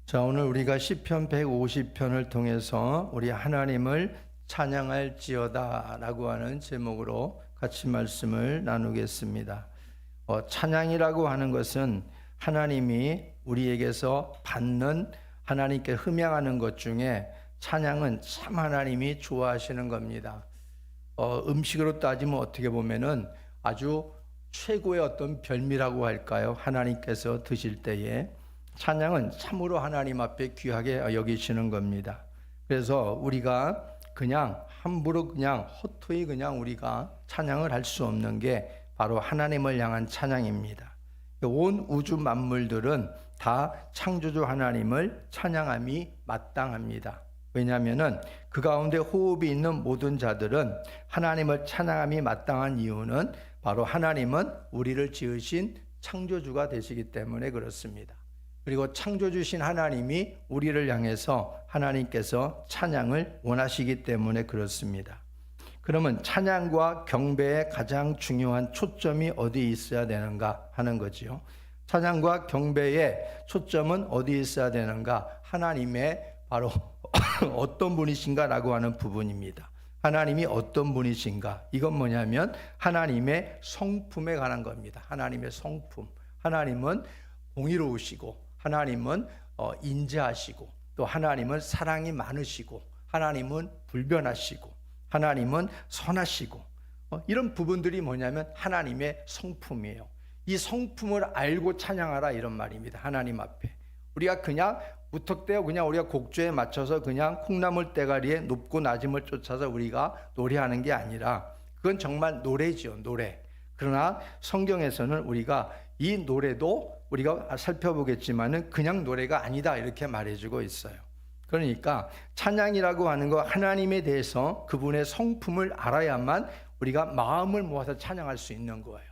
자, 오늘 우리가 시편 150편을 통해서 우리 하나님을 찬양할지어다라고 하는 제목으로 같이 말씀을 나누겠습니다. 찬양이라고 하는 것은 하나님이 우리에게서 받는, 하나님께 흠양하는 것 중에 찬양은 참 하나님이 좋아하시는 겁니다. 음식으로 따지면 어떻게 보면은 아주 최고의 어떤 별미라고 할까요? 하나님께서 드실 때에 찬양은 참으로 하나님 앞에 귀하게 여기시는 겁니다. 그래서 우리가 그냥 함부로 그냥 헛되이 그냥 우리가 찬양을 할 수 없는 게 바로 하나님을 향한 찬양입니다. 온 우주 만물들은 다 창조주 하나님을 찬양함이 마땅합니다. 왜냐하면 그 가운데 호흡이 있는 모든 자들은 하나님을 찬양함이 마땅한 이유는 바로 하나님은 우리를 지으신 창조주가 되시기 때문에 그렇습니다. 그리고 창조주신 하나님이 우리를 향해서 하나님께서 찬양을 원하시기 때문에 그렇습니다. 그러면 찬양과 경배의 가장 중요한 초점이 어디 있어야 되는가 하는 거지요. 찬양과 경배의 초점은 어디 있어야 되는가? 하나님의 바로 어떤 분이신가라고 하는 부분입니다. 하나님이 어떤 분이신가? 이건 뭐냐면 하나님의 성품에 관한 겁니다. 하나님의 성품. 하나님은 공의로우시고 하나님은 인자하시고 또 하나님은 사랑이 많으시고 하나님은 불변하시고 하나님은 선하시고 이런 부분들이 뭐냐면 하나님의 성품이에요. 이 성품을 알고 찬양하라 이런 말입니다. 하나님 앞에 우리가 그냥 무턱대고 그냥 우리가 곡조에 맞춰서 그냥 콩나물 대가리에 높고 낮음을 쫓아서 우리가 노래하는 게 아니라 그건 정말 노래죠, 노래. 그러나 성경에서는 우리가 이 노래도 우리가 살펴보겠지만은 그냥 노래가 아니다 이렇게 말해주고 있어요. 그러니까 찬양이라고 하는 거 하나님에 대해서 그분의 성품을 알아야만 우리가 마음을 모아서 찬양할 수 있는 거예요.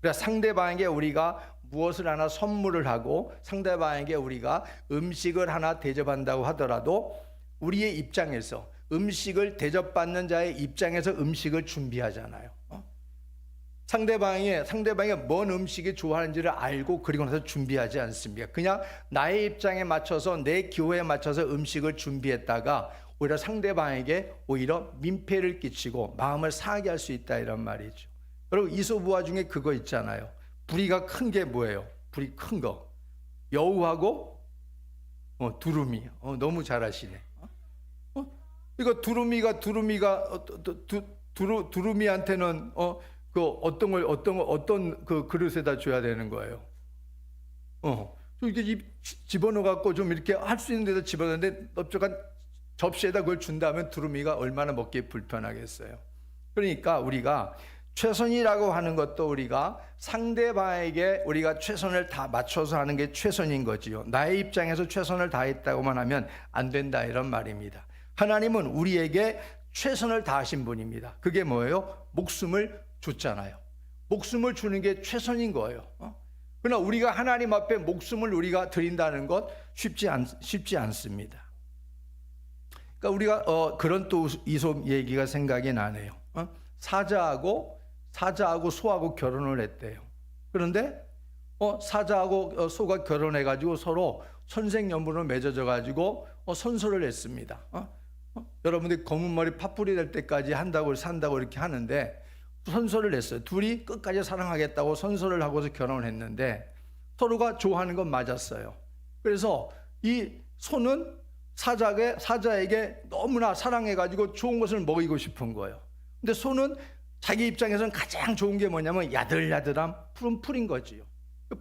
그러니까 상대방에게 우리가 무엇을 하나 선물을 하고 상대방에게 우리가 음식을 하나 대접한다고 하더라도 우리의 입장에서 음식을 대접받는 자의 입장에서 음식을 준비하잖아요. 상대방이 뭔 음식이 좋아하는지를 알고 그리고 나서 준비하지 않습니까? 그냥 나의 입장에 맞춰서 내 기호에 맞춰서 음식을 준비했다가 오히려 상대방에게 오히려 민폐를 끼치고 마음을 상하게 할 수 있다 이런 말이죠. 여러분 이소부화 중에 그거 있잖아요. 부리가 큰 게 뭐예요? 부리 큰 거. 여우하고 두루미. 너무 잘하시네. 이거 두루미한테는 어떤 그 그릇에다 줘야 되는 거예요. 이렇게 집어넣어 갖고 좀 이렇게 할 수 있는 데다 집어넣는데 넓적한 접시에다 그걸 준다면 두루미가 얼마나 먹기 불편하겠어요. 그러니까 우리가 최선이라고 하는 것도 우리가 상대방에게 우리가 최선을 다 맞춰서 하는 게 최선인 거지요. 나의 입장에서 최선을 다했다고만 하면 안 된다 이런 말입니다. 하나님은 우리에게 최선을 다하신 분입니다. 그게 뭐예요? 목숨을 줬잖아요. 목숨을 주는 게 최선인 거예요. 그러나 우리가 하나님 앞에 목숨을 우리가 드린다는 것 쉽지 않습니다. 그러니까 우리가 그런 또 이솝 얘기가 생각이 나네요. 사자하고 소하고 결혼을 했대요. 그런데 사자하고 소가 결혼해가지고 서로 선생연분으로 맺어져가지고 선서를 했습니다. 여러분들이 검은 머리 팥불이 될 때까지 산다고 이렇게 하는데 선서를 했어요. 둘이 끝까지 사랑하겠다고 선서를 하고서 결혼을 했는데 서로가 좋아하는 건 맞았어요. 그래서 이 소는 사자에게 너무나 사랑해가지고 좋은 것을 먹이고 싶은 거예요. 근데 소는 자기 입장에서는 가장 좋은 게 뭐냐면 야들야들한 푸른 풀인 거지요.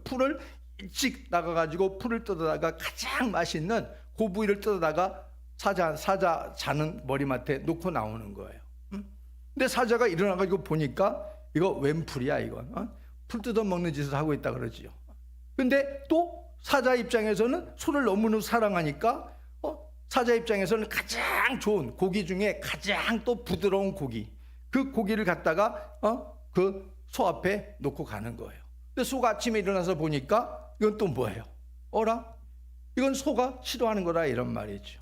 풀을 일찍 나가가지고 풀을 뜯어다가 가장 맛있는 그 부위를 뜯어다가 사자 자는 머리맡에 놓고 나오는 거예요. 근데 사자가 일어나가지고 보니까 이거 웬 풀이야 이건. 풀 뜯어 먹는 짓을 하고 있다 그러지요. 근데 또 사자 입장에서는 소를 너무너무 사랑하니까 사자 입장에서는 가장 좋은 고기 중에 가장 또 부드러운 고기, 그 고기를 갖다가 그 소 앞에 놓고 가는 거예요. 근데 소가 아침에 일어나서 보니까 이건 또 뭐예요? 어라? 이건 소가 싫어하는 거라 이런 말이죠.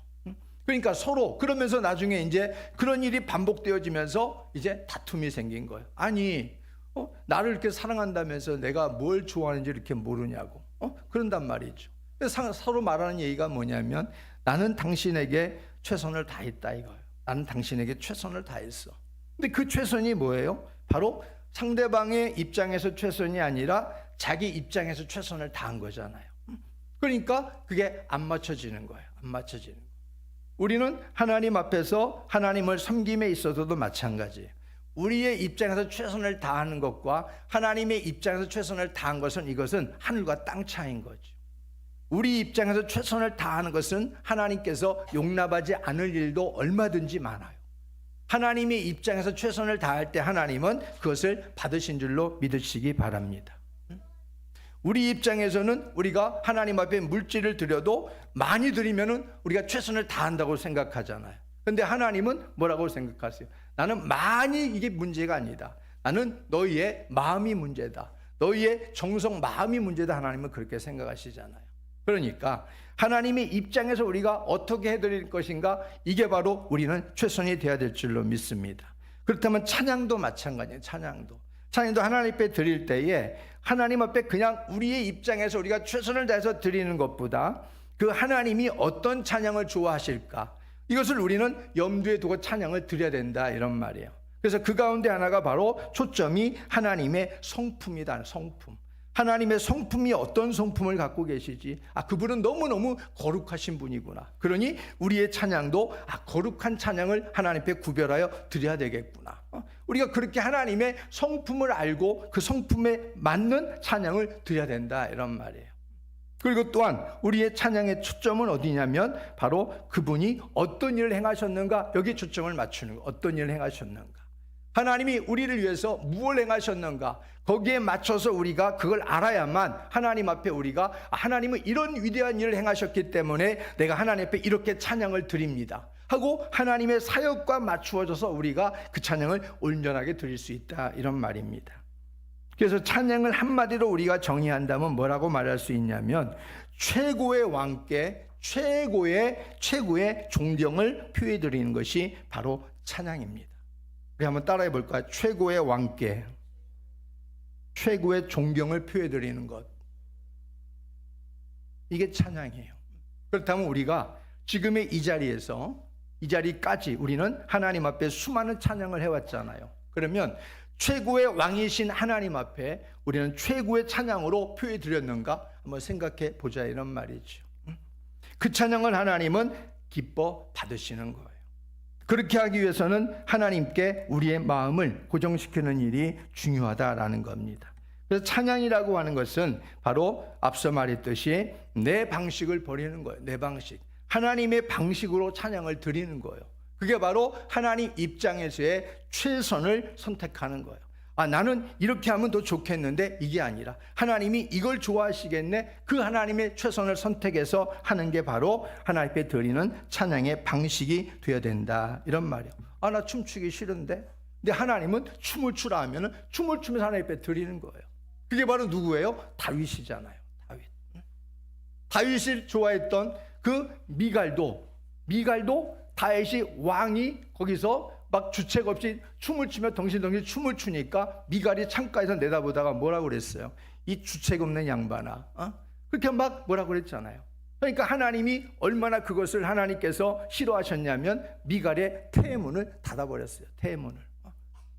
그러니까 서로 그러면서 나중에 이제 그런 일이 반복되어지면서 이제 다툼이 생긴 거예요. 아니 나를 이렇게 사랑한다면서 내가 뭘 좋아하는지 이렇게 모르냐고 그런단 말이죠. 서로 말하는 얘기가 뭐냐면 나는 당신에게 최선을 다했다 이거예요. 나는 당신에게 최선을 다했어. 근데 그 최선이 뭐예요? 바로 상대방의 입장에서 최선이 아니라 자기 입장에서 최선을 다한 거잖아요. 그러니까 그게 안 맞춰지는 거예요. 안 맞춰지는 거예요. 우리는 하나님 앞에서 하나님을 섬김에 있어서도 마찬가지예요. 우리의 입장에서 최선을 다하는 것과 하나님의 입장에서 최선을 다한 것은 이것은 하늘과 땅 차이인 거죠. 우리 입장에서 최선을 다하는 것은 하나님께서 용납하지 않을 일도 얼마든지 많아요. 하나님의 입장에서 최선을 다할 때 하나님은 그것을 받으신 줄로 믿으시기 바랍니다. 우리 입장에서는 우리가 하나님 앞에 물질을 드려도 많이 드리면은 우리가 최선을 다한다고 생각하잖아요. 그런데 하나님은 뭐라고 생각하세요? 나는 많이 이게 문제가 아니다. 나는 너희의 마음이 문제다. 너희의 정성 마음이 문제다. 하나님은 그렇게 생각하시잖아요. 그러니까 하나님의 입장에서 우리가 어떻게 해드릴 것인가, 이게 바로 우리는 최선이 되어야 될 줄로 믿습니다. 그렇다면 찬양도 마찬가지예요. 찬양도 하나님 앞에 드릴 때에 하나님 앞에 그냥 우리의 입장에서 우리가 최선을 다해서 드리는 것보다 그 하나님이 어떤 찬양을 좋아하실까, 이것을 우리는 염두에 두고 찬양을 드려야 된다 이런 말이에요. 그래서 그 가운데 하나가 바로 초점이 하나님의 성품이다. 성품. 하나님의 성품이 어떤 성품을 갖고 계시지? 그분은 너무너무 거룩하신 분이구나. 그러니 우리의 찬양도 거룩한 찬양을 하나님 앞에 구별하여 드려야 되겠구나. 우리가 그렇게 하나님의 성품을 알고 그 성품에 맞는 찬양을 드려야 된다 이런 말이에요. 그리고 또한 우리의 찬양의 초점은 어디냐면 바로 그분이 어떤 일을 행하셨는가, 여기에 초점을 맞추는 거예요. 어떤 일을 행하셨는가, 하나님이 우리를 위해서 무엇을 행하셨는가, 거기에 맞춰서 우리가 그걸 알아야만 하나님 앞에 우리가 하나님은 이런 위대한 일을 행하셨기 때문에 내가 하나님 앞에 이렇게 찬양을 드립니다 하고 하나님의 사역과 맞추어져서 우리가 그 찬양을 온전하게 드릴 수 있다 이런 말입니다. 그래서 찬양을 한마디로 우리가 정의한다면 뭐라고 말할 수 있냐면 최고의 왕께 최고의 존경을 표해 드리는 것이 바로 찬양입니다. 우리 한번 따라해 볼까요? 최고의 왕께 최고의 존경을 표해 드리는 것, 이게 찬양이에요. 그렇다면 우리가 지금의 이 자리까지 우리는 하나님 앞에 수많은 찬양을 해왔잖아요. 그러면 최고의 왕이신 하나님 앞에 우리는 최고의 찬양으로 표해 드렸는가 한번 생각해 보자 이런 말이죠. 그 찬양을 하나님은 기뻐 받으시는 거예요. 그렇게 하기 위해서는 하나님께 우리의 마음을 고정시키는 일이 중요하다라는 겁니다. 그래서 찬양이라고 하는 것은 바로 앞서 말했듯이 내 방식을 버리는 거예요. 내 방식, 하나님의 방식으로 찬양을 드리는 거예요. 그게 바로 하나님 입장에서의 최선을 선택하는 거예요. 나는 이렇게 하면 더 좋겠는데 이게 아니라 하나님이 이걸 좋아하시겠네, 그 하나님의 최선을 선택해서 하는 게 바로 하나님 앞에 드리는 찬양의 방식이 되어야 된다 이런 말이에요. 나 춤추기 싫은데, 근데 하나님은 춤을 추라 하면 춤을 추면서 하나님 앞에 드리는 거예요. 그게 바로 누구예요? 다윗이잖아요. 다윗을 좋아했던 그 미갈도 다윗이 왕이 거기서 막 주책 없이 춤을 추며 덩실덩실 춤을 추니까 미갈이 창가에서 내다보다가 뭐라고 그랬어요? 이 주책 없는 양반아, 그렇게 막 뭐라고 그랬잖아요. 그러니까 하나님이 얼마나 그것을 하나님께서 싫어하셨냐면 미갈의 태문을 닫아버렸어요. 태문을.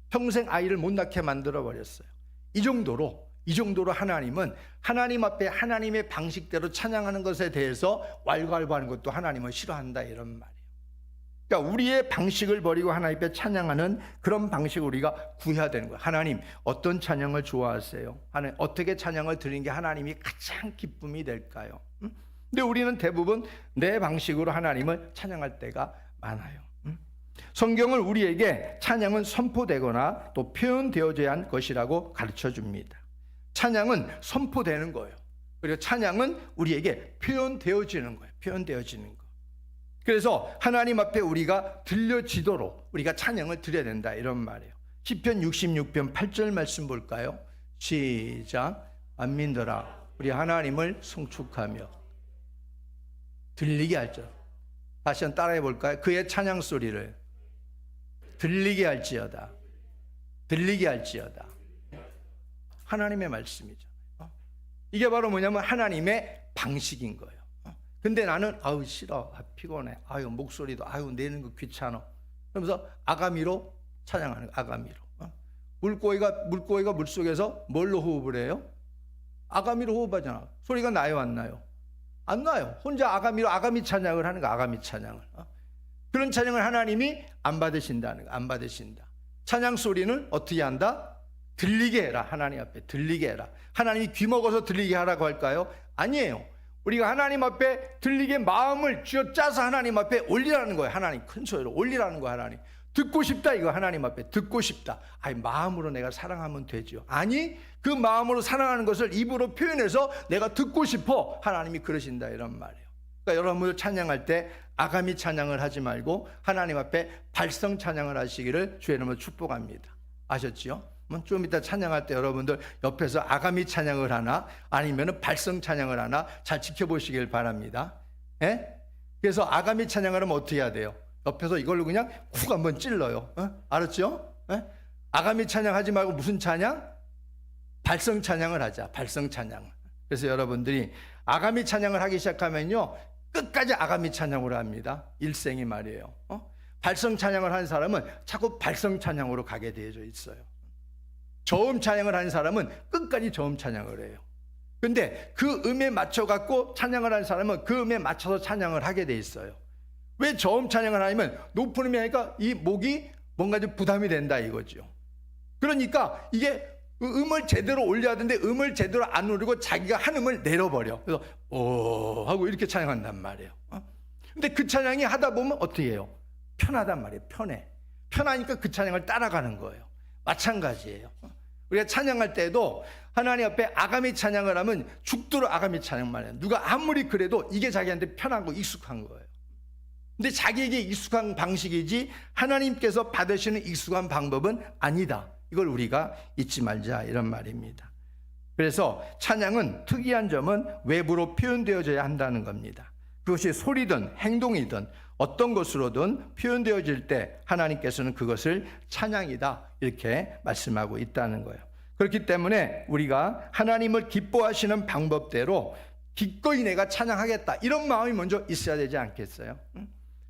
평생 아이를 못 낳게 만들어버렸어요. 이 정도로 하나님은 하나님 앞에 하나님의 방식대로 찬양하는 것에 대해서 왈가왈부하는 것도 하나님은 싫어한다 이런 말이에요. 그러니까 우리의 방식을 버리고 하나님 앞에 찬양하는 그런 방식을 우리가 구해야 되는 거예요. 하나님 어떤 찬양을 좋아하세요? 하나님 어떻게 찬양을 드리는 게 하나님이 가장 기쁨이 될까요? 근데 우리는 대부분 내 방식으로 하나님을 찬양할 때가 많아요. 성경을 우리에게 찬양은 선포되거나 또 표현되어져야 할 것이라고 가르쳐 줍니다. 찬양은 선포되는 거예요. 그리고 찬양은 우리에게 표현되어지는 거예요. 표현되어지는 거. 그래서 하나님 앞에 우리가 들려지도록 우리가 찬양을 드려야 된다 이런 말이에요. 시편 66편 8절 말씀 볼까요? 시작. 만민들아 우리 하나님을 송축하며 들리게 할지어다. 다시 한번 따라해 볼까요? 그의 찬양 소리를 들리게 할지어다. 들리게 할지어다. 하나님의 말씀이죠. 이게 바로 뭐냐면 하나님의 방식인 거예요. 근데 나는 아우 싫어, 피곤해, 아유 목소리도 아유 내는 거 귀찮아. 그러면서 아가미로 찬양하는 거, 아가미로. 물고기가 물속에서 뭘로 호흡을 해요? 아가미로 호흡하잖아. 소리가 나요, 안 나요? 안 나요. 혼자 아가미로 아가미 찬양을 하는 거, 아가미 찬양을. 그런 찬양을 하나님이 안 받으신다는 거, 안 받으신다. 찬양 소리는 어떻게 한다? 들리게 해라. 하나님 앞에 들리게 해라. 하나님이 귀 먹어서 들리게 하라고 할까요? 아니에요. 우리가 하나님 앞에 들리게 마음을 쥐어짜서 하나님 앞에 올리라는 거예요. 하나님 큰 소리로 올리라는 거예요. 하나님 듣고 싶다, 이거 하나님 앞에 듣고 싶다. 아니 마음으로 내가 사랑하면 되죠. 아니 그 마음으로 사랑하는 것을 입으로 표현해서 내가 듣고 싶어. 하나님이 그러신다, 이런 말이에요. 그러니까 여러분들 찬양할 때 아가미 찬양을 하지 말고 하나님 앞에 발성 찬양을 하시기를 주의 이름으로 축복합니다. 아셨지요? 좀 이따 찬양할 때 여러분들 옆에서 아가미 찬양을 하나 아니면 발성 찬양을 하나 잘 지켜보시길 바랍니다. 예? 그래서 아가미 찬양을 하면 어떻게 해야 돼요? 옆에서 이걸로 그냥 쿡 한번 찔러요. 알았죠? 예? 아가미 찬양하지 말고 무슨 찬양? 발성 찬양을 하자. 발성 찬양. 그래서 여러분들이 아가미 찬양을 하기 시작하면요 끝까지 아가미 찬양으로 합니다. 일생이 말이에요. 발성 찬양을 하는 사람은 자꾸 발성 찬양으로 가게 되어져 있어요. 저음 찬양을 하는 사람은 끝까지 저음 찬양을 해요. 근데 그 음에 맞춰 갖고 찬양을 하는 사람은 그 음에 맞춰서 찬양을 하게 돼 있어요. 왜 저음 찬양을 하냐면 높은 음이 하니까 이 목이 뭔가 좀 부담이 된다 이거죠. 그러니까 이게 음을 제대로 올려야 되는데 음을 제대로 안 올리고 자기가 한 음을 내려버려. 그래서 오 하고 이렇게 찬양한단 말이에요. 근데 그 찬양이 하다 보면 어떻게 해요? 편하단 말이에요. 편하니까 그 찬양을 따라가는 거예요. 마찬가지예요. 우리가 찬양할 때도 하나님 앞에 아가미 찬양을 하면 죽도록 아가미 찬양만 해요. 누가 아무리 그래도 이게 자기한테 편하고 익숙한 거예요. 근데 자기에게 익숙한 방식이지 하나님께서 받으시는 익숙한 방법은 아니다. 이걸 우리가 잊지 말자, 이런 말입니다. 그래서 찬양은 특이한 점은 외부로 표현되어져야 한다는 겁니다. 그것이 소리든 행동이든 어떤 것으로든 표현되어질 때 하나님께서는 그것을 찬양이다, 이렇게 말씀하고 있다는 거예요. 그렇기 때문에 우리가 하나님을 기뻐하시는 방법대로 기꺼이 내가 찬양하겠다, 이런 마음이 먼저 있어야 되지 않겠어요?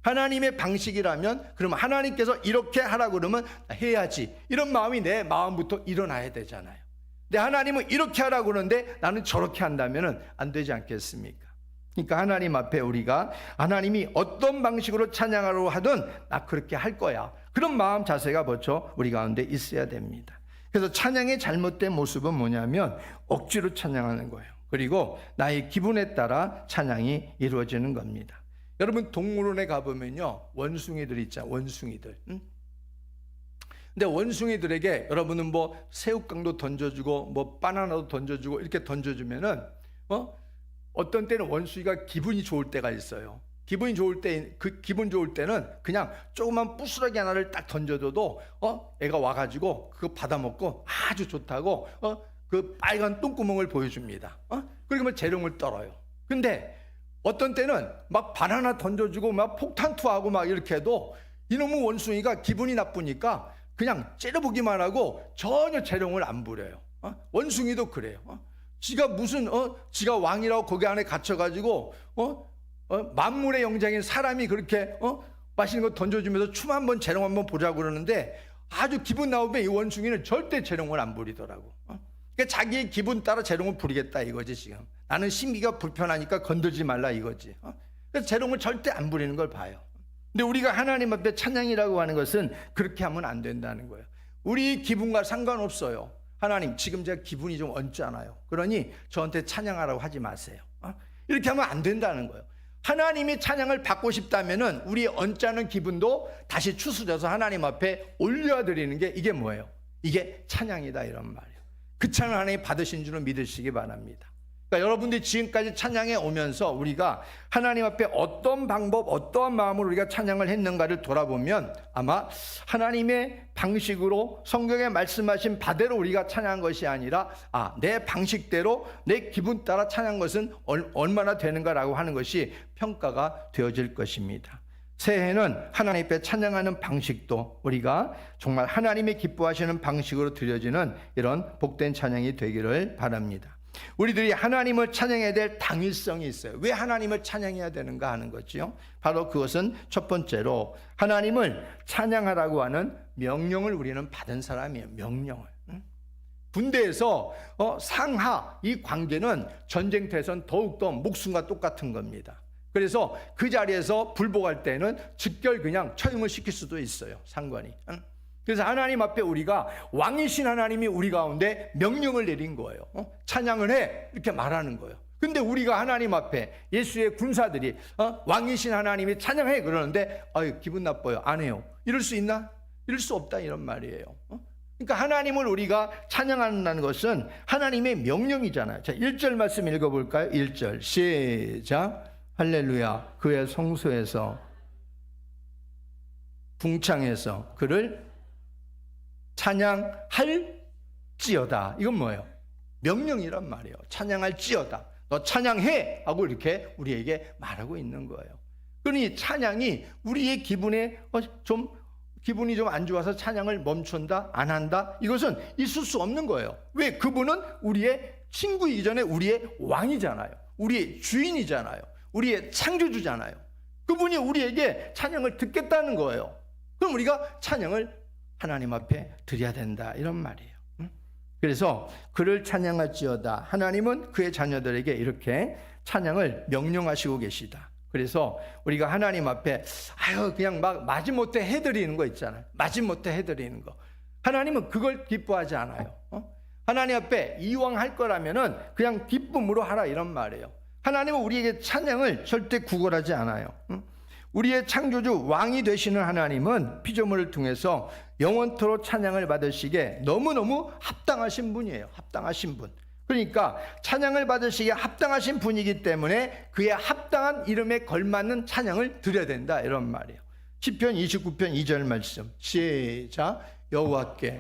하나님의 방식이라면 그러면 하나님께서 이렇게 하라고 그러면 해야지, 이런 마음이 내 마음부터 일어나야 되잖아요. 근데 하나님은 이렇게 하라고 그러는데 나는 저렇게 한다면 안 되지 않겠습니까? 그러니까 하나님 앞에 우리가 하나님이 어떤 방식으로 찬양하려고 하든 나 그렇게 할 거야, 그런 마음 자세가 벌써 우리 가운데 있어야 됩니다. 그래서 찬양의 잘못된 모습은 뭐냐면 억지로 찬양하는 거예요. 그리고 나의 기분에 따라 찬양이 이루어지는 겁니다. 여러분 동물원에 가보면요 원숭이들 있죠. 원숭이들. 근데 원숭이들에게 여러분은 뭐 새우깡도 던져주고 뭐 바나나도 던져주고 이렇게 던져주면은 어떤 때는 원숭이가 기분이 좋을 때가 있어요. 기분 좋을 때는 그냥 조그만 부스러기 하나를 딱 던져줘도 애가 와가지고 그거 받아먹고 아주 좋다고 그 빨간 똥구멍을 보여줍니다. 그러면 재롱을 떨어요. 근데 어떤 때는 막 바나나 던져주고 막 폭탄 투하고 막 이렇게 해도 이놈의 원숭이가 기분이 나쁘니까 그냥 째려보기만 하고 전혀 재롱을 안 부려요. 원숭이도 그래요. 지가 무슨 지가 왕이라고 거기 안에 갇혀가지고 만물의 영장인 사람이 그렇게 맛있는 거 던져주면서 춤 한번 재롱 한번 보자고 그러는데 아주 기분 나오면 이 원숭이는 절대 재롱을 안 부리더라고. 그러니까 자기의 기분 따라 재롱을 부리겠다 이거지. 지금 나는 심기가 불편하니까 건들지 말라 이거지. 그래서 재롱을 절대 안 부리는 걸 봐요. 근데 우리가 하나님 앞에 찬양이라고 하는 것은 그렇게 하면 안 된다는 거예요. 우리 기분과 상관없어요. 하나님 지금 제가 기분이 좀 언짢아요. 그러니 저한테 찬양하라고 하지 마세요. 이렇게 하면 안 된다는 거예요. 하나님이 찬양을 받고 싶다면은 우리의 언짢은 기분도 다시 추스려서 하나님 앞에 올려드리는 게 이게 뭐예요? 이게 찬양이다, 이런 말이에요. 그 찬양 하나님이 받으신 줄은 믿으시기 바랍니다. 그러니까 여러분들이 지금까지 찬양해 오면서 우리가 하나님 앞에 어떤 방법, 어떠한 마음으로 우리가 찬양을 했는가를 돌아보면 아마 하나님의 방식으로 성경에 말씀하신 바대로 우리가 찬양한 것이 아니라 내 방식대로 내 기분 따라 찬양한 것은 얼마나 되는가라고 하는 것이 평가가 되어질 것입니다. 새해는 하나님 앞에 찬양하는 방식도 우리가 정말 하나님이 기뻐하시는 방식으로 드려지는 이런 복된 찬양이 되기를 바랍니다. 우리들이 하나님을 찬양해야 될 당위성이 있어요. 왜 하나님을 찬양해야 되는가 하는 거죠. 바로 그것은 첫 번째로 하나님을 찬양하라고 하는 명령을 우리는 받은 사람이에요. 명령을. 군대에서 상하 이 관계는 전쟁터에서는 더욱더 목숨과 똑같은 겁니다. 그래서 그 자리에서 불복할 때는 즉결 그냥 처형을 시킬 수도 있어요. 상관이. 그래서 하나님 앞에 우리가 왕이신 하나님이 우리 가운데 명령을 내린 거예요. 찬양을 해 이렇게 말하는 거예요. 근데 우리가 하나님 앞에 예수의 군사들이 왕이신 하나님이 찬양해 그러는데 기분 나빠요. 안 해요. 이럴 수 있나? 이럴 수 없다 이런 말이에요. 그러니까 하나님을 우리가 찬양한다는 것은 하나님의 명령이잖아요. 자, 1절 말씀 읽어볼까요? 1절 시작. 할렐루야. 그의 성소에서 궁창에서 그를 찬양할지어다. 이건 뭐예요? 명령이란 말이에요. 찬양할지어다. 너 찬양해 하고 이렇게 우리에게 말하고 있는 거예요. 그러니 찬양이 우리의 기분이 좀 안 좋아서 찬양을 멈춘다, 안 한다, 이것은 있을 수 없는 거예요. 왜? 그분은 우리의 친구이기 전에 우리의 왕이잖아요. 우리의 주인이잖아요. 우리의 창조주잖아요. 그분이 우리에게 찬양을 듣겠다는 거예요. 그럼 우리가 찬양을 하나님 앞에 드려야 된다 이런 말이에요. 그래서 그를 찬양할지어다. 하나님은 그의 자녀들에게 이렇게 찬양을 명령하시고 계시다. 그래서 우리가 하나님 앞에 그냥 막 마지못해 해드리는 거 있잖아요. 마지못해 해드리는 거. 하나님은 그걸 기뻐하지 않아요. 하나님 앞에 이왕 할 거라면은 그냥 기쁨으로 하라 이런 말이에요. 하나님은 우리에게 찬양을 절대 구걸하지 않아요. 우리의 창조주 왕이 되시는 하나님은 피조물을 통해서 영원토록 찬양을 받으시기에 너무너무 합당하신 분이에요. 합당하신 분. 그러니까 찬양을 받으시기에 합당하신 분이기 때문에 그의 합당한 이름에 걸맞는 찬양을 드려야 된다 이런 말이에요. 시편 29편 2절 말씀 시작. 여호와께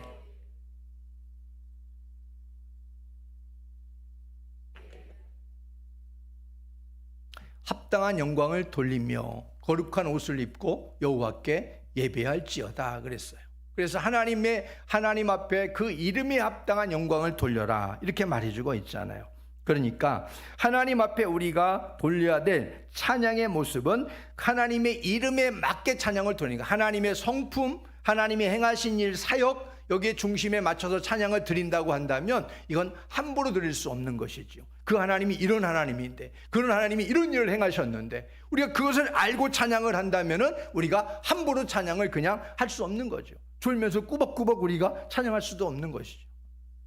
합당한 영광을 돌리며 거룩한 옷을 입고 여호와께 예배할지어다 그랬어요. 그래서 하나님 앞에 그 이름에 합당한 영광을 돌려라 이렇게 말해주고 있잖아요. 그러니까 하나님 앞에 우리가 돌려야 될 찬양의 모습은 하나님의 이름에 맞게 찬양을 돌리니까 하나님의 성품, 하나님이 행하신 일, 사역 여기에 중심에 맞춰서 찬양을 드린다고 한다면 이건 함부로 드릴 수 없는 것이죠. 그 하나님이 이런 하나님인데, 그런 하나님이 이런 일을 행하셨는데 우리가 그것을 알고 찬양을 한다면 우리가 함부로 찬양을 그냥 할 수 없는 거죠. 졸면서 꾸벅꾸벅 우리가 찬양할 수도 없는 것이죠.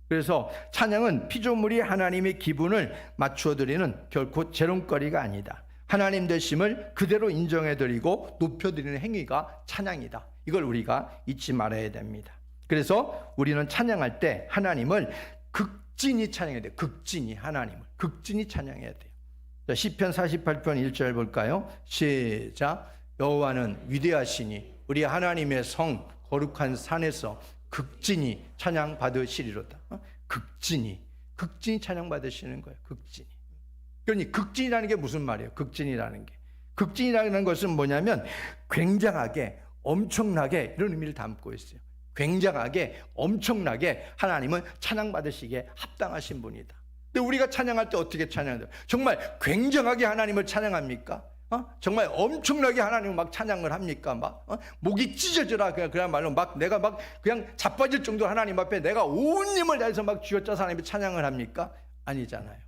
그래서 찬양은 피조물이 하나님의 기분을 맞추어 드리는 결코 재롱거리가 아니다. 하나님 되심을 그대로 인정해드리고 높여드리는 행위가 찬양이다. 이걸 우리가 잊지 말아야 됩니다. 그래서 우리는 찬양할 때 하나님을 극진히 찬양해야 돼요. 극진히 하나님을 극진히 찬양해야 돼요. 자, 시편 48편 1절 볼까요? 시작. 여호와는 위대하시니 우리 하나님의 성 거룩한 산에서 극진히 찬양 받으시리로다. 극진히 찬양 받으시는 거예요. 극진히. 그러니 극진이라는 게 무슨 말이에요? 극진이라는 게. 극진이라는 것은 뭐냐면 굉장하게, 엄청나게 이런 의미를 담고 있어요. 굉장하게, 엄청나게 하나님은 찬양 받으시기에 합당하신 분이다. 근데 우리가 찬양할 때 어떻게 찬양해요? 정말 굉장하게 하나님을 찬양합니까? 정말 엄청나게 하나님을 막 찬양을 합니까? 목이 찢어져라 그야말로 내가 그냥 자빠질 정도로 하나님 앞에 내가 온 힘을 다해서 막 쥐어짜서 하나님의 찬양을 합니까? 아니잖아요.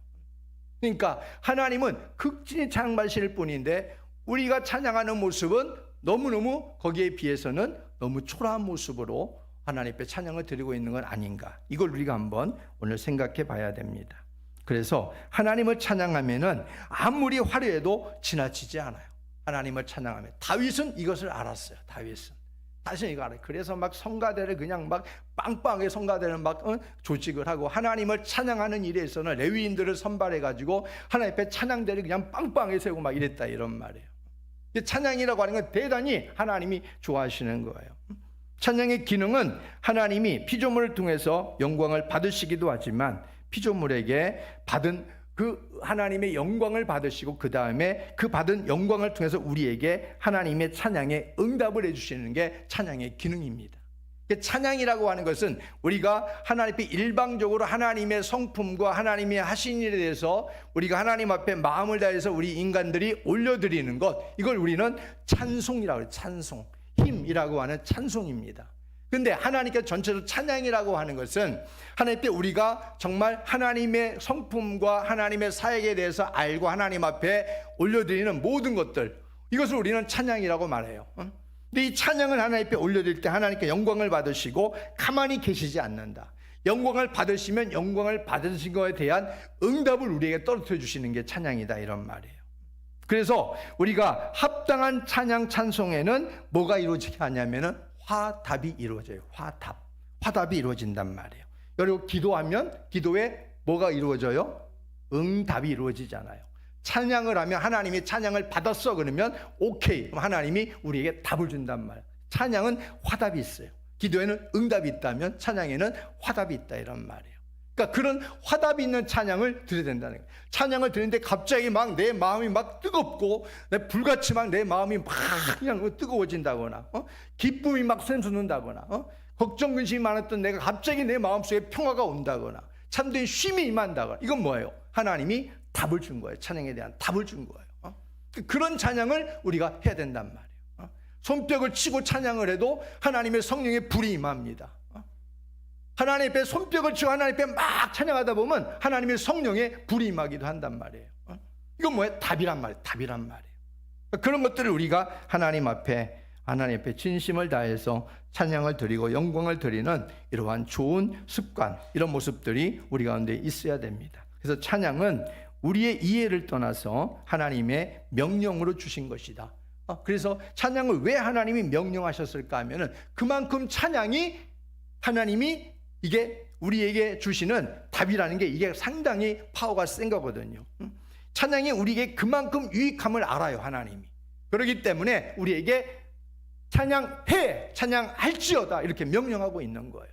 그러니까 하나님은 극진히 찬양받으실 분인데 우리가 찬양하는 모습은 너무너무 거기에 비해서는 너무 초라한 모습으로 하나님 앞에 찬양을 드리고 있는 건 아닌가. 이걸 우리가 한번 오늘 생각해 봐야 됩니다. 그래서 하나님을 찬양하면은 아무리 화려해도 지나치지 않아요. 하나님을 찬양하면 다윗은 이것을 알았어요. 다윗은 이거 알아요. 그래서 막 성가대를 그냥 막 빵빵하게 성가대를 막 조직을 하고 하나님을 찬양하는 일에 있어서는 레위인들을 선발해 가지고 하나님 앞에 찬양대를 그냥 빵빵하게 세우고 막 이랬다 이런 말이에요. 찬양이라고 하는 건 대단히 하나님이 좋아하시는 거예요. 찬양의 기능은 하나님이 피조물을 통해서 영광을 받으시기도 하지만 피조물에게 받은 그 하나님의 영광을 받으시고 그 다음에 그 받은 영광을 통해서 우리에게 하나님의 찬양에 응답을 해주시는 게 찬양의 기능입니다. 찬양이라고 하는 것은 우리가 하나님 앞에 일방적으로 하나님의 성품과 하나님의 하신 일에 대해서 우리가 하나님 앞에 마음을 다해서 우리 인간들이 올려드리는 것, 이걸 우리는 찬송이라고 해요. 찬송, 힘이라고 하는 찬송입니다. 그런데 하나님께 전체로 찬양이라고 하는 것은 하나님께 우리가 정말 하나님의 성품과 하나님의 사역에 대해서 알고 하나님 앞에 올려드리는 모든 것들, 이것을 우리는 찬양이라고 말해요. 근데 이 찬양을 하나님 앞에 올려드릴 때 하나님께 영광을 받으시고 가만히 계시지 않는다. 영광을 받으시면 영광을 받으신 것에 대한 응답을 우리에게 떨어뜨려 주시는 게 찬양이다, 이런 말이에요. 그래서 우리가 합당한 찬양 찬송에는 뭐가 이루어지게 하냐면은 화답이 이루어져요. 화답이 이루어진단 말이에요. 여러분, 기도하면 기도에 뭐가 이루어져요? 응답이 이루어지잖아요. 찬양을 하면 하나님이 찬양을 받았어 그러면 오케이, 그럼 하나님이 우리에게 답을 준단 말이에요. 찬양은 화답이 있어요. 기도에는 응답이 있다면 찬양에는 화답이 있다, 이런 말이에요. 그러니까 그런 화답이 있는 찬양을 드려야 된다는 거예요. 찬양을 드리는데 갑자기 막 내 마음이 막 뜨겁고 불같이 막 내 마음이 막 그냥 뜨거워진다거나 기쁨이 막 샘솟는다거나 걱정 근심이 많았던 내가 갑자기 내 마음속에 평화가 온다거나 참된 쉼이 임한다거나, 이건 뭐예요? 하나님이 답을 준 거예요. 찬양에 대한 답을 준 거예요. 그런 찬양을 우리가 해야 된단 말이에요. 손뼉을 치고 찬양을 해도 하나님의 성령의 불이 임합니다. 하나님 앞에 손뼉을 치고 하나님 앞에 막 찬양하다 보면 하나님의 성령의 불이 임하기도 한단 말이에요. 이건 뭐예요? 답이란 말이에요. 답이란 말이에요. 그런 것들을 우리가 하나님 앞에 진심을 다해서 찬양을 드리고 영광을 드리는 이러한 좋은 습관, 이런 모습들이 우리 가운데 있어야 됩니다. 그래서 찬양은 우리의 이해를 떠나서 하나님의 명령으로 주신 것이다. 그래서 찬양을 왜 하나님이 명령하셨을까 하면은 그만큼 찬양이 하나님이 이게 우리에게 주시는 답이라는 게 이게 상당히 파워가 센 거거든요. 찬양이 우리에게 그만큼 유익함을 알아요, 하나님이. 그렇기 때문에 우리에게 찬양해, 찬양할지어다 이렇게 명령하고 있는 거예요.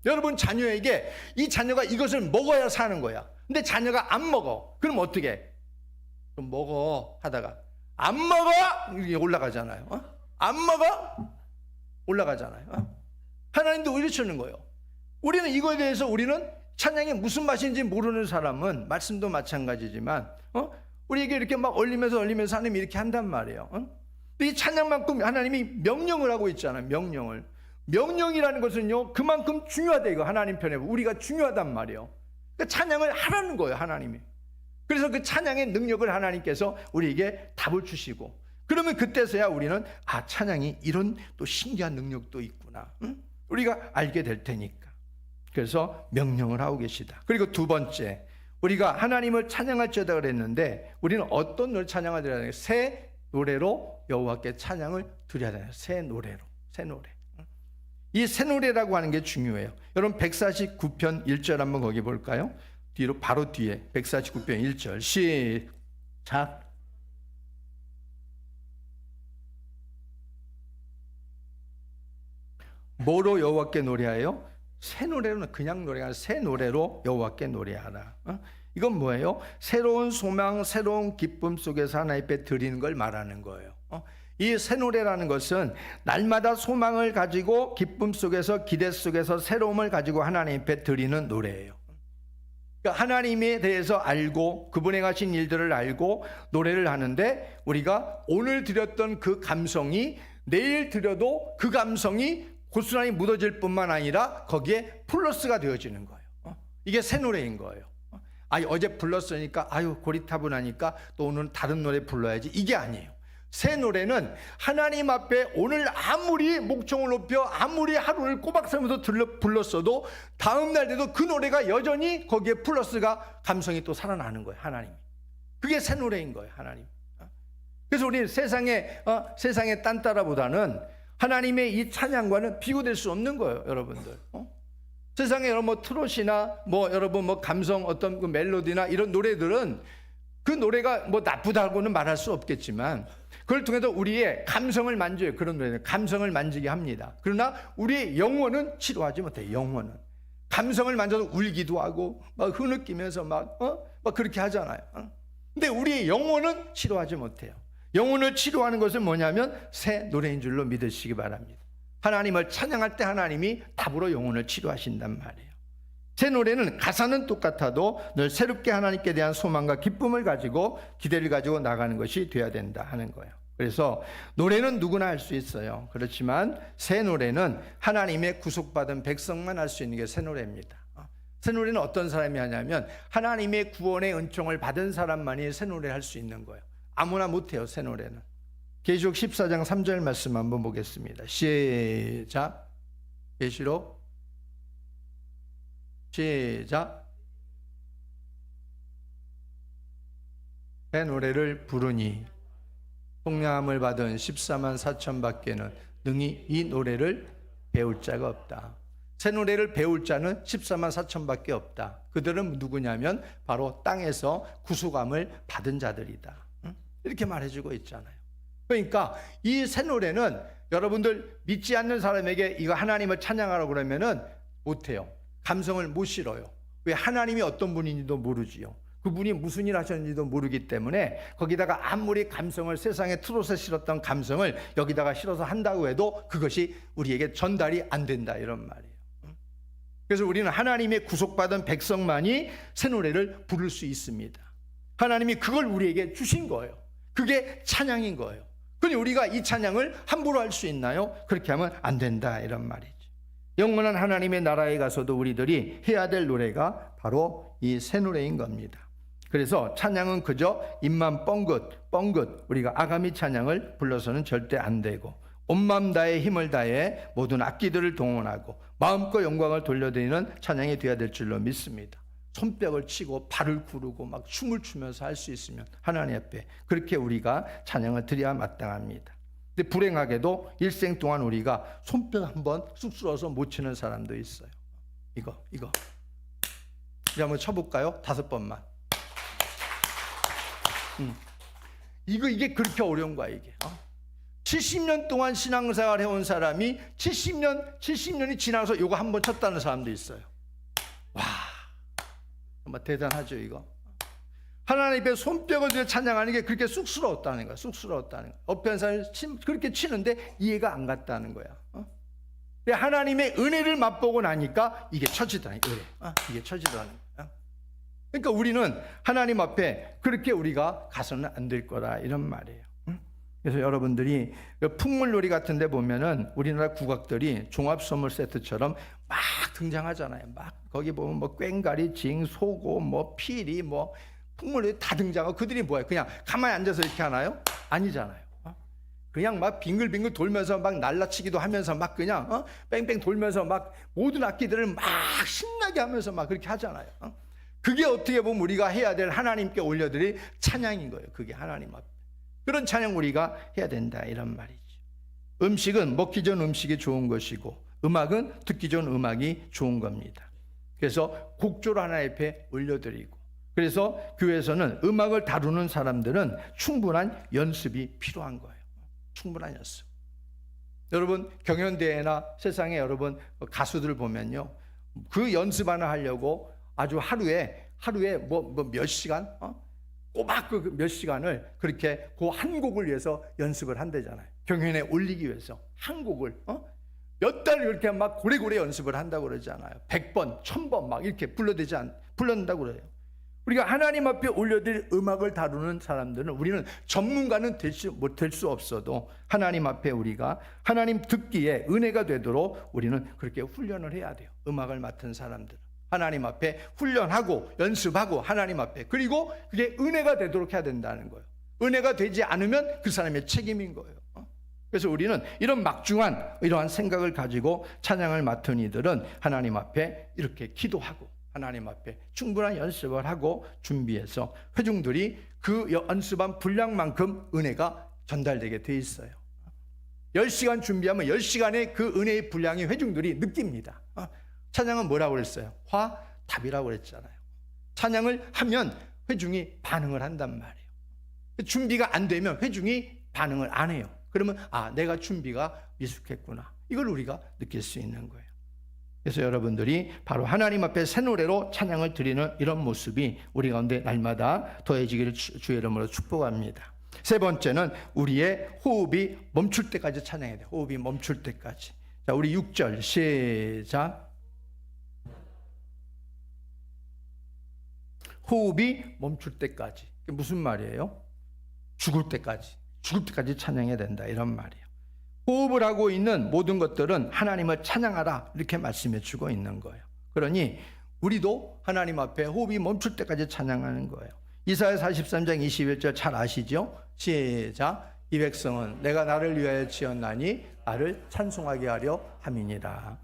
여러분, 자녀에게 이 자녀가 이것을 먹어야 사는 거야. 근데 자녀가 안 먹어. 그럼 어떻게 해? 좀 먹어 하다가 안 먹어? 이게 올라가잖아요. 안 먹어? 올라가잖아요. 하나님도 이러시는 거예요. 우리는 이거에 대해서 우리는 찬양이 무슨 맛인지 모르는 사람은 말씀도 마찬가지지만 우리에게 이렇게 막 얼리면서 하나님이 이렇게 한단 말이에요. 이 찬양만큼 하나님이 명령을 하고 있잖아요. 명령이라는 것은요 그만큼 중요하다, 이거 하나님 편에 우리가 중요하단 말이에요. 그러니까 찬양을 하라는 거예요, 하나님이. 그래서 그 찬양의 능력을 하나님께서 우리에게 답을 주시고, 그러면 그때서야 우리는 찬양이 이런 또 신기한 능력도 있구나, 우리가 알게 될 테니까. 그래서 명령을 하고 계시다. 그리고 두 번째, 우리가 하나님을 찬양할지어다 그랬는데 우리는 어떤 노래 찬양을 드려야 되나요? 새 노래로 여호와께 찬양을 드려야 되나요? 새 노래. 이 새 노래라고 하는 게 중요해요. 여러분 149편 1절 한번 거기 볼까요? 뒤로 바로 뒤에 149편 1절 시작. 뭐로 여호와께 노래하여? 새 노래로는 그냥 노래가 아니라 새 노래로 여호와께 노래하라. 이건 뭐예요? 새로운 소망, 새로운 기쁨 속에서 하나님 앞에 드리는 걸 말하는 거예요. 이 새 노래라는 것은 날마다 소망을 가지고 기쁨 속에서 기대 속에서 새로움을 가지고 하나님 앞에 드리는 노래예요. 그러니까 하나님에 대해서 알고 그분의 하신 일들을 알고 노래를 하는데 우리가 오늘 드렸던 그 감성이 내일 드려도 그 감성이 고스란히 묻어질 뿐만 아니라 거기에 플러스가 되어지는 거예요. 이게 새 노래인 거예요. 어제 불렀으니까 고리타분하니까 또 오늘 다른 노래 불러야지, 이게 아니에요. 새 노래는 하나님 앞에 오늘 아무리 목청을 높여 아무리 하루를 꼬박 세면서 불렀어도 다음 날 돼도 그 노래가 여전히 거기에 플러스가 감성이 또 살아나는 거예요, 하나님. 그게 새 노래인 거예요, 하나님. 그래서 우리는 세상의 딴따라보다는 하나님의 이 찬양과는 비교될 수 없는 거예요, 여러분들. 세상에 여러분 트롯이나 여러분 감성 어떤 그 멜로디나 이런 노래들은 그 노래가 나쁘다고는 말할 수 없겠지만 그걸 통해서 우리의 감성을 만져요. 그런 노래는 감성을 만지게 합니다. 그러나 우리의 영혼은 치료하지 못해요. 영혼은 감성을 만져서 울기도 하고 막 흐느끼면서 막 그렇게 하잖아요. 근데 우리의 영혼은 치료하지 못해요. 영혼을 치료하는 것은 뭐냐면 새 노래인 줄로 믿으시기 바랍니다. 하나님을 찬양할 때 하나님이 답으로 영혼을 치료하신단 말이에요. 새 노래는 가사는 똑같아도 늘 새롭게 하나님께 대한 소망과 기쁨을 가지고 기대를 가지고 나가는 것이 돼야 된다 하는 거예요. 그래서 노래는 누구나 할 수 있어요. 그렇지만 새 노래는 하나님의 구속받은 백성만 할 수 있는 게 새 노래입니다. 새 노래는 어떤 사람이 하냐면 하나님의 구원의 은총을 받은 사람만이 새 노래를 할 수 있는 거예요. 아무나 못해요. 새 노래는. 계시록 14장 3절 말씀 한번 보겠습니다. 시작. 계시록 시작. 새 노래를 부르니 통념을 받은 14만 4천 밖에는 능히 이 노래를 배울 자가 없다. 새 노래를 배울 자는 14만 4천 밖에 없다. 그들은 누구냐면 바로 땅에서 구속함을 받은 자들이다. 이렇게 말해주고 있잖아요. 그러니까 이 새 노래는 여러분들 믿지 않는 사람에게 이거 하나님을 찬양하라고 그러면은 못해요. 감성을 못 실어요. 왜? 하나님이 어떤 분인지도 모르지요. 그분이 무슨 일 하셨는지도 모르기 때문에 거기다가 아무리 감성을 세상에 트롯에 실었던 감성을 여기다가 실어서 한다고 해도 그것이 우리에게 전달이 안 된다 이런 말이에요. 그래서 우리는 하나님의 구속받은 백성만이 새 노래를 부를 수 있습니다. 하나님이 그걸 우리에게 주신 거예요. 그게 찬양인 거예요. 그런데 우리가 이 찬양을 함부로 할 수 있나요? 그렇게 하면 안 된다 이런 말이죠. 영원한 하나님의 나라에 가서도 우리들이 해야 될 노래가 바로 이 새 노래인 겁니다. 그래서 찬양은 그저 입만 뻥긋 우리가 아가미 찬양을 불러서는 절대 안 되고 온 마음 다해 힘을 다해 모든 악기들을 동원하고 마음껏 영광을 돌려드리는 찬양이 되어야 될 줄로 믿습니다. 손뼉을 치고 발을 구르고 막 춤을 추면서 할 수 있으면 하나님 앞에 그렇게 우리가 찬양을 드려야 마땅합니다. 근데 불행하게도 일생 동안 우리가 손뼉 한번 쑥스러워서 못 치는 사람도 있어요. 이거 이제 한번 쳐볼까요? 5번만. 이게 그렇게 어려운 거야 이게. 70년 동안 신앙생활 해온 사람이 70년이 지나서 이거 한번 쳤다는 사람도 있어요. 와, 정말 대단하죠 이거. 하나님 앞에 손뼉을 들여 찬양하는 게 그렇게 쑥스러웠다는 거야. 쑥스러웠다는 거야. 옆에 한 사람이 그렇게 치는데 이해가 안 갔다는 거야. 하나님의 은혜를 맛보고 나니까 이게 쳐지더라는 거야. 이게 쳐지더라는 거야. 그러니까 우리는 하나님 앞에 그렇게 우리가 가서는 안 될 거라 이런 말이에요. 그래서 여러분들이 풍물놀이 같은 데 보면은 우리나라 국악들이 종합선물 세트처럼 막 등장하잖아요. 막 거기 보면 뭐 꽹가리, 징, 소고, 뭐 피리, 뭐 풍물놀이 다 등장하고 그들이 뭐예요? 그냥 가만히 앉아서 이렇게 하나요? 아니잖아요. 그냥 막 빙글빙글 돌면서 막 날라치기도 하면서 막 그냥 뺑뺑 돌면서 막 모든 악기들을 막 신나게 하면서 막 그렇게 하잖아요. 그게 어떻게 보면 우리가 해야 될 하나님께 올려드릴 찬양인 거예요. 그게 하나님 앞에. 그런 찬양 우리가 해야 된다 이런 말이죠. 음식은 먹기 전 음식이 좋은 것이고 음악은 듣기 전 음악이 좋은 겁니다. 그래서 곡조를 하나님 앞에 올려드리고 그래서 교회에서는 음악을 다루는 사람들은 충분한 연습이 필요한 거예요. 충분한 연습. 여러분 경연대회나 세상에 여러분 가수들 보면요. 그 연습 하나 하려고 아주 하루에 뭐 몇 시간 꼬박 그 몇 시간을 그렇게 그 한 곡을 위해서 연습을 한대잖아요. 경연에 올리기 위해서 한 곡을 몇 달 이렇게 막 고래고래 연습을 한다고 그러잖아요. 100번, 1000번 막 이렇게 불러낸다고 그래요. 우리가 하나님 앞에 올려드릴 음악을 다루는 사람들은 우리는 전문가는 될 수 없어도 하나님 앞에 우리가 하나님 듣기에 은혜가 되도록 우리는 그렇게 훈련을 해야 돼요. 음악을 맡은 사람들은. 하나님 앞에 훈련하고 연습하고 하나님 앞에 그리고 그게 은혜가 되도록 해야 된다는 거예요. 은혜가 되지 않으면 그 사람의 책임인 거예요. 그래서 우리는 이런 막중한 이러한 생각을 가지고 찬양을 맡은 이들은 하나님 앞에 이렇게 기도하고 하나님 앞에 충분한 연습을 하고 준비해서 회중들이 그 연습한 분량만큼 은혜가 전달되게 돼 있어요. 10시간 준비하면 10시간의 그 은혜의 분량이 회중들이 느낍니다. 찬양은 뭐라고 그랬어요? 화답이라고 그랬잖아요. 찬양을 하면 회중이 반응을 한단 말이에요. 준비가 안 되면 회중이 반응을 안 해요. 그러면 내가 준비가 미숙했구나. 이걸 우리가 느낄 수 있는 거예요. 그래서 여러분들이 바로 하나님 앞에 새 노래로 찬양을 드리는 이런 모습이 우리 가운데 날마다 더해지기를 주의 이름으로 축복합니다. 세 번째는 우리의 호흡이 멈출 때까지 찬양해야 돼요. 호흡이 멈출 때까지. 자, 우리 6절 시작. 호흡이 멈출 때까지. 이게 무슨 말이에요? 죽을 때까지 찬양해야 된다, 이런 말이에요. 호흡을 하고 있는 모든 것들은 하나님을 찬양하라, 이렇게 말씀해 주고 있는 거예요. 그러니 우리도 하나님 앞에 호흡이 멈출 때까지 찬양하는 거예요. 이사야 43장 21절 잘 아시죠? 시작. 이 백성은 내가 나를 위하여 지었나니 나를 찬송하게 하려 함이니라.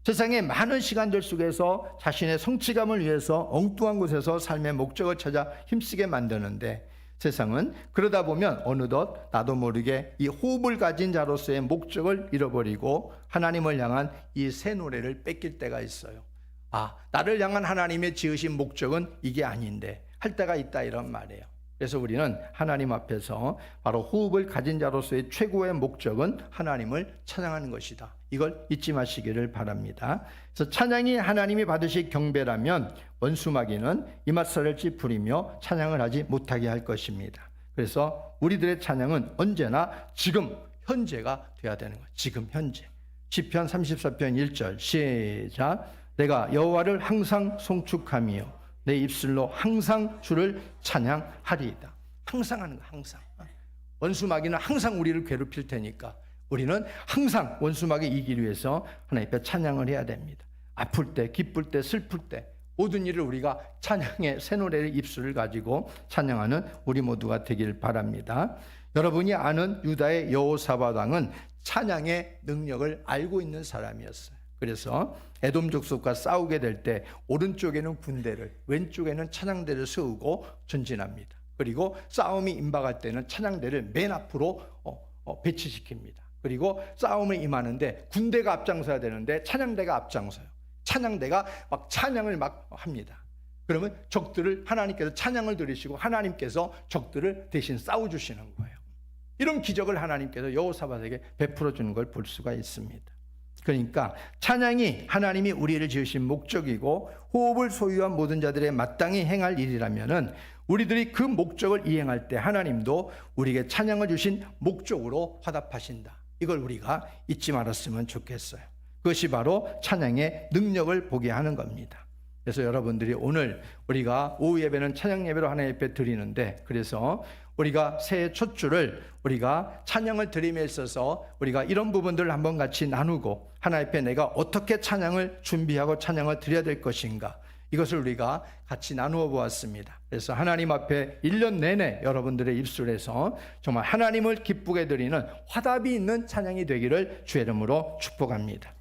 세상의 많은 시간들 속에서 자신의 성취감을 위해서 엉뚱한 곳에서 삶의 목적을 찾아 힘쓰게 만드는데, 세상은 그러다 보면 어느덧 나도 모르게 이 호흡을 가진 자로서의 목적을 잃어버리고 하나님을 향한 이 새 노래를 뺏길 때가 있어요. 아, 나를 향한 하나님의 지으신 목적은 이게 아닌데 할 때가 있다, 이런 말이에요. 그래서 우리는 하나님 앞에서 바로 호흡을 가진 자로서의 최고의 목적은 하나님을 찬양하는 것이다, 이걸 잊지 마시기를 바랍니다. 그래서 찬양이 하나님이 받으실 경배라면 원수마귀는 이맛살을 찌푸리며 찬양을 하지 못하게 할 것입니다. 그래서 우리들의 찬양은 언제나 지금 현재가 돼야 되는 거예요. 지금 현재. 시편 34편 1절 시작. 내가 여호와를 항상 송축하며 내 입술로 항상 주를 찬양하리이다. 항상 하는 거야, 항상. 원수마귀는 항상 우리를 괴롭힐 테니까 우리는 항상 원수마귀 이기기 위해서 하나님 앞에 찬양을 해야 됩니다. 아플 때, 기쁠 때, 슬플 때 모든 일을 우리가 찬양의 새 노래의 입술을 가지고 찬양하는 우리 모두가 되길 바랍니다. 여러분이 아는 유다의 여호사밧 왕은 찬양의 능력을 알고 있는 사람이었어요. 그래서 에돔 족속과 싸우게 될 때 오른쪽에는 군대를, 왼쪽에는 찬양대를 세우고 전진합니다. 그리고 싸움이 임박할 때는 찬양대를 맨 앞으로 배치시킵니다. 그리고 싸움에 임하는데 군대가 앞장서야 되는데 찬양대가 앞장서요. 찬양대가 막 찬양을 막 합니다. 그러면 적들을 하나님께서 찬양을 들으시고 하나님께서 적들을 대신 싸워주시는 거예요. 이런 기적을 하나님께서 여호사밧에게 베풀어 주는 걸 볼 수가 있습니다. 그러니까 찬양이 하나님이 우리를 지으신 목적이고 호흡을 소유한 모든 자들의 마땅히 행할 일이라면은 우리들이 그 목적을 이행할 때 하나님도 우리에게 찬양을 주신 목적으로 화답하신다. 이걸 우리가 잊지 말았으면 좋겠어요. 그것이 바로 찬양의 능력을 보게 하는 겁니다. 그래서 여러분들이 오늘 우리가 오후 예배는 찬양 예배로 하나님 앞에 드리는데, 그래서 우리가 새해 첫 주를 우리가 찬양을 드림에 있어서 우리가 이런 부분들을 한번 같이 나누고 하나님 앞에 내가 어떻게 찬양을 준비하고 찬양을 드려야 될 것인가, 이것을 우리가 같이 나누어 보았습니다. 그래서 하나님 앞에 1년 내내 여러분들의 입술에서 정말 하나님을 기쁘게 드리는 화답이 있는 찬양이 되기를 주의 이름으로 축복합니다.